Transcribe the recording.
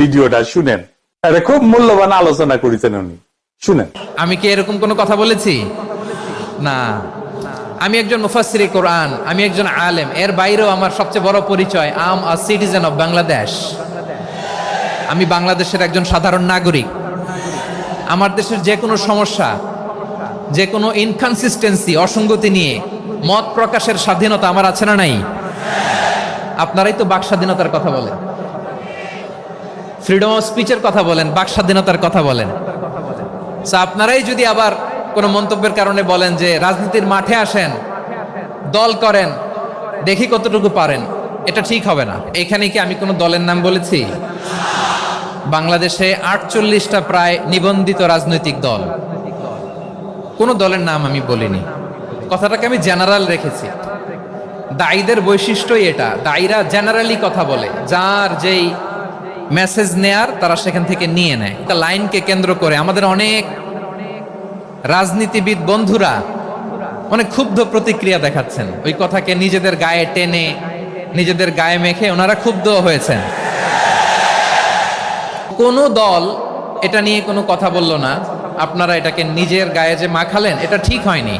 ভিডিওটা শুনেন, এটা খুব মূল্যবান আলোচনা করেছেন উনি, শুনেন। আমি কি এরকম কোনো কথা বলেছি? না। আমি একজন মুফাসসিরে কোরআন, আমি একজন আলেম। এর বাইরেও আমার সবচেয়ে বড় পরিচয় আম আ সিটিজেন অফ বাংলাদেশ। আমি বাংলাদেশের একজন সাধারণ নাগরিক। আমার দেশের যে কোনো সমস্যা, যে কোনো ইনকনসিস্টেন্সি, অসঙ্গতি নিয়ে মত প্রকাশের স্বাধীনতা আমার আছে না নাই? আপনারাই তো বাক স্বাধীনতার কথা বলেন, ফ্রিডম অফ স্পিচের কথা বলেন, বাক স্বাধীনতার কথা বলেন। আপনারাই যদি আবার কোনো মন্তব্যের কারণে বলেন যে রাজনীতির মাঠে আসেন, দল করেন, দেখি কতটুকু পারেন, এটা ঠিক হবে না। এখানে কি আমি কোনো দলের নাম বলেছি? বাংলাদেশে 48টা প্রায় নিবন্ধিত রাজনৈতিক দল, কোনো দলের নাম আমি বলিনি। কথাটাকে আমি জেনারেল রেখেছি। দায়ীদের বৈশিষ্ট্যই এটা, দায়ীরা জেনারেলি কথা বলে, যার যেই মেসেজ নেয়ার তারা সেখান থেকে নিয়ে নেয়। লাইনকে কেন্দ্র করে আমাদের অনেক রাজনীতিবিদ বন্ধুরা অনেক ক্ষুব্ধ প্রতিক্রিয়া দেখাচ্ছেন। ওই কথাকে নিজেদের গায়ে টেনে, নিজেদের গায়ে মেখে ওনারা ক্ষুব্ধ হয়েছেন। কোন দল এটা নিয়ে কোনো কথা বলল না, আপনারা এটাকে নিজের গায়ে যে মাখালেন, এটা ঠিক হয়নি।